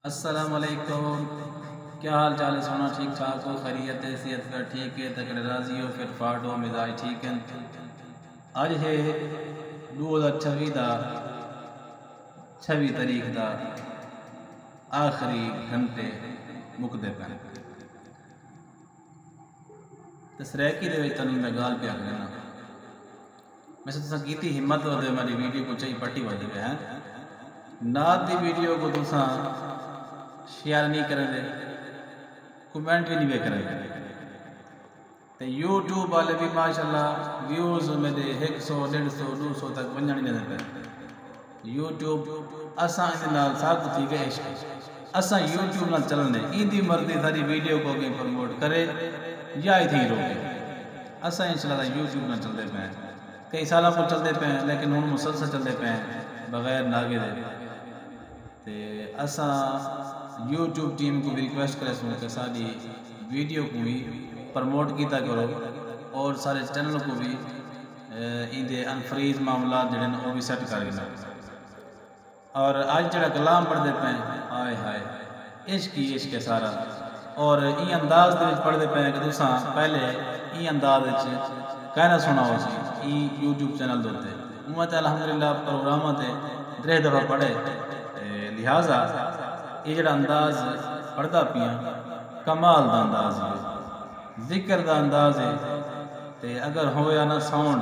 السلام علیکم. کیا حال چال ہے؟ سونا ٹھیک ٹھاک ہو؟ خیریت ہے؟ صحت پھر ٹھیک ہے؟ تکڑے راضی ہو؟ پھر فاٹ ہو؟ مزاج ٹھیک ہے؟ اج ہے 2026 دا 26 تاریخ دا آخری گھنٹے مکدے پہ تے سریکی دے وچ تانوں میں گال پیا کرنا. میں تساں کیتی ہمت ہو دے میری ویڈیو کو چاہی پٹی وجے پہ ہیں نات دی ویڈیو کو تساں شیئر نہیں کریں دے، کمنٹ بھی نہیں کریں دے تے یوٹیوب والے بھی ماشاءاللہ ویوز میرے 100 150 200 تک ونجن نہیں دے پے. یوٹیوب اساں دے نال ساتھ تھی گئے اساں یوٹیوب نال چلنے این دی مرضی ساری ویڈیو کو اگے پروموٹ کرے یا ہی تھی روکے. اساں انشاءاللہ یوٹیوب نال چلتے پے ہیں کئی سالاں کو چلتے پے ہیں لیکن ہن مسلسل چلتے پے ہیں بغیر ناغے دے. تے اساں یوٹیوب ٹیم کو بھی ریکویسٹ کرے سوں کہ ساری ویڈیو کو بھی پروموٹ کیتا کرو اور سارے چینل کو بھی ان دے انفریز معاملات جڑے وہ بھی سیٹ کر دینا. اور اج جڑا کلام پڑھتے پے ہائے ہائے عشق ہی عشق ہے سارا اور این انداز دے وچ پڑھتے پے کہ تساں پہلے این انداز وچ کہنا سنا ہو سی ای یوٹیوب چینل دے تے میں تے الحمدللہ پروگراماں تے 3 دفعہ پڑھے لہٰذا یہ جڑا انداز پڑھدا پیاں کمال دا انداز ہے ذکر دا انداز ہے تے اگر ہویا نا ساؤنڈ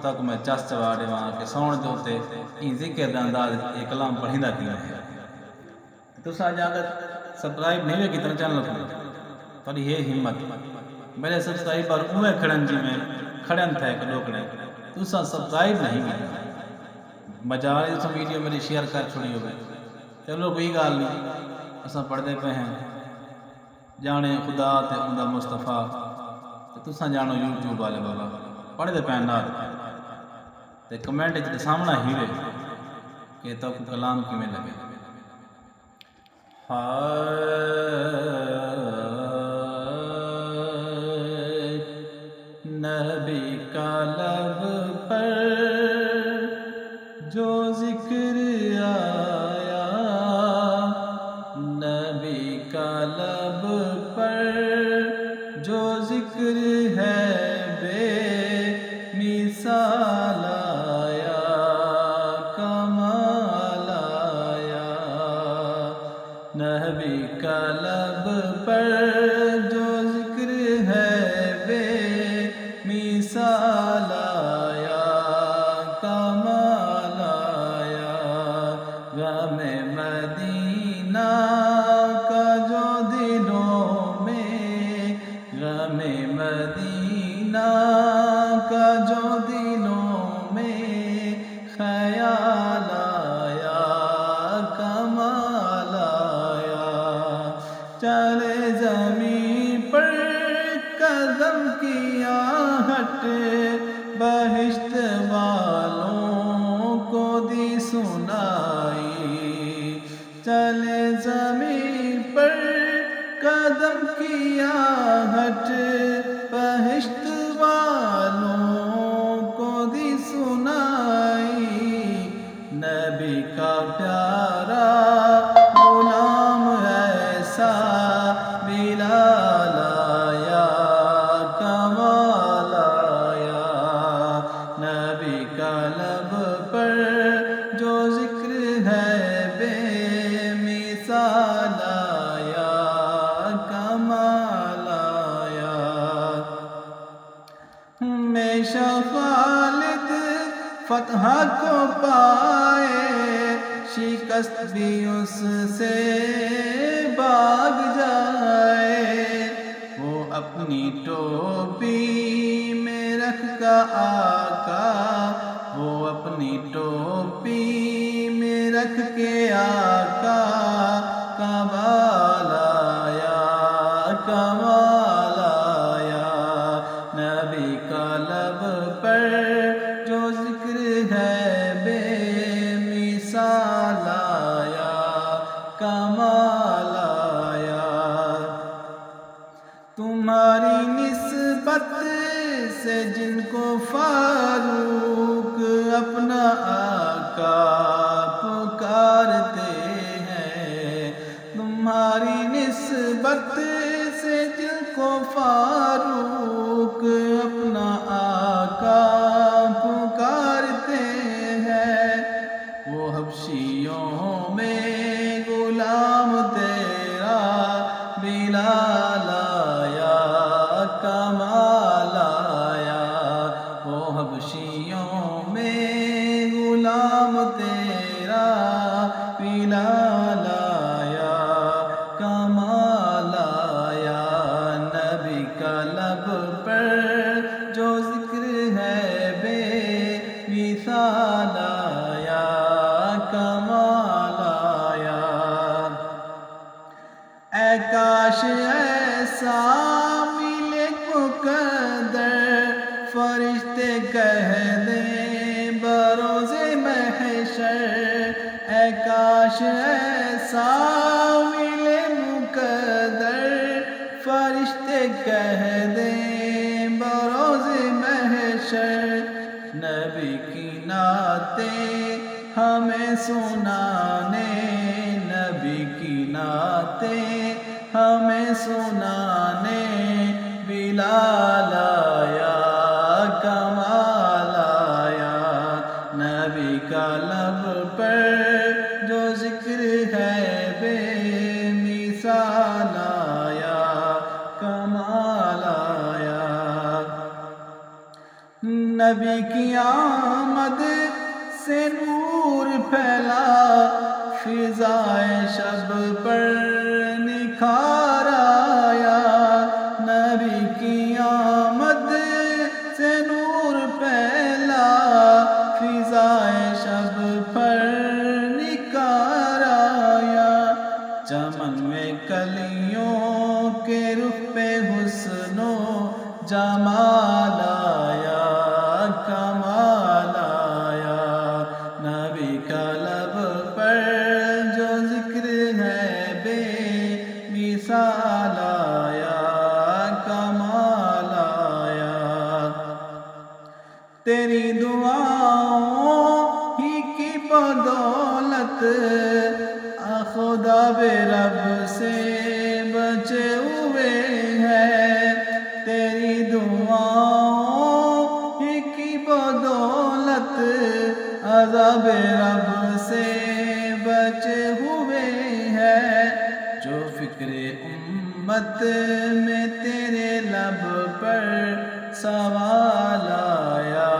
تک میں چس چوا دیواں کہ ساؤنڈ دے اوتے این ذکر دا انداز یہ کلام پڑھیندا کیوں ہے. تساں اگر سبسکرائب نہیں کیتا چینل کو تھوڑی یہ ہمت میرے سبسکرائبر اوے کھڑن جی میں کھڑن تھے کڈوکڑے تساں سبسکرائب نہیں کیتا مجال اس ویڈیو میری شیئر کر چھوڑی ہوئے. چلو کوئی گال نہیں اساں پڑھتے پے ہیں جانے خدا تے اوندا مصطفیٰ تے تساں جانو یوٹیوب والے بابا پڑھتے پے نال تے کمنٹ وچ سامنا ہی وے کہ تو کلام کیویں لگے. نبی کا لب پر جو ذکر آیا نبی کا لب پر جو ذکر ہے بے مثال آیا کمال آیا. نبی کا لب پر جو ذکر ہے بے مثال آیا کمال آیا. غم مدینہ کا جو دلوں میں غم مدینہ کا جو دلوں میں خیال آیا کمال آیا. چلے زمین پر قدم کیا ہٹ بہشت والوں کو دی سنائی. چلے زمین پر قدم کیا ہٹ بہشت والوں کو دی سنائی. نبی کا پیارا غلام ایسا بلال آیا کمال آیا. نبی کا لب پر جو ذکر ہے بے مثال آیا کمال آیا. ہمیشہ خالد فتح کو پائے شکست بھی اس سے بھاگ جائے. وہ اپنی ٹوپی میں رکھ کا آقا وہ اپنی ٹوپی میں رکھ کے آقا کا بال آیا کمال آیا. نبی کا لب پر جو ذکر ہے بے مثال آیا کمال آیا. تمہاری نسبت سے جن کو فاروق اپنا آقا پکارتے ہیں تمہاری نسبت سے دل کو فاروق اپنا آقا پکارتے ہیں، وہ حبشیوں میں غلام تیرا بلال آیا، کمال آیا، وہ حبشیوں میں غلام تیرا بلال آیا، کمال آیا، نبی کا لب پر جو ذکر ہے بے مثال آیا، کمال آیا، اے کاش ایسا ملے مقدر، فرشتے کہہ دیں بروز محشر، اے کاش ایسا ملے مقدر، فرشتے کہہ دیں بروز محشر، نبی کی نعتیں ہمیں سنانے، نبی کی نعتیں ہمیں سنانے، بلال آیا، کمال آیا، نبی کا لب پر جو ذکر ہے بے مثال آیا، کمال آیا، نبی کی آمد سے نور پھیلا، فضائے شب پر نکھار آیا، نبی کی آمد سے نور پھیلا، فضائے شب پر نکھار آیا، چمن میں کلیوں کے رخ پہ حسن و جمال آیا، کمال آیا، نبی کا لب پر جو ذکر ہے بے مثال آیا، کمال آیا، تیری دعاؤں ہی کی بدولت خدا بے رب سے بچے ہوئے ہیں، تیری دعاؤں ہی کی بدولت عذاب رب سے بچے ہوئے ہیں، جو فکر امت میں تیرے لب پر سوال آیا،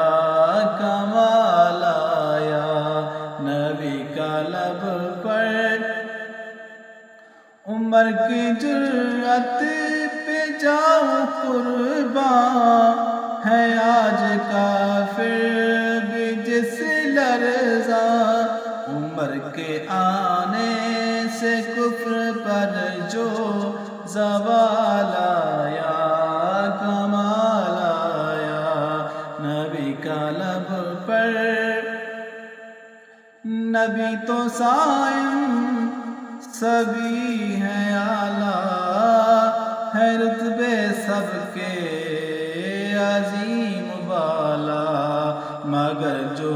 کمال آیا، نبی کا لب پر عمر کی جرأت پہ جاؤں قربان، ہے آج کافر بھی جس لرزاں، عمر کے آنے سے کفر پر جو زوال آیا، کمال آیا، نبی کا لب پر، نبی تو صائم سبھی ہیں اعلیٰ، ہے رتبے سب کے عظیم بالا، مگر جو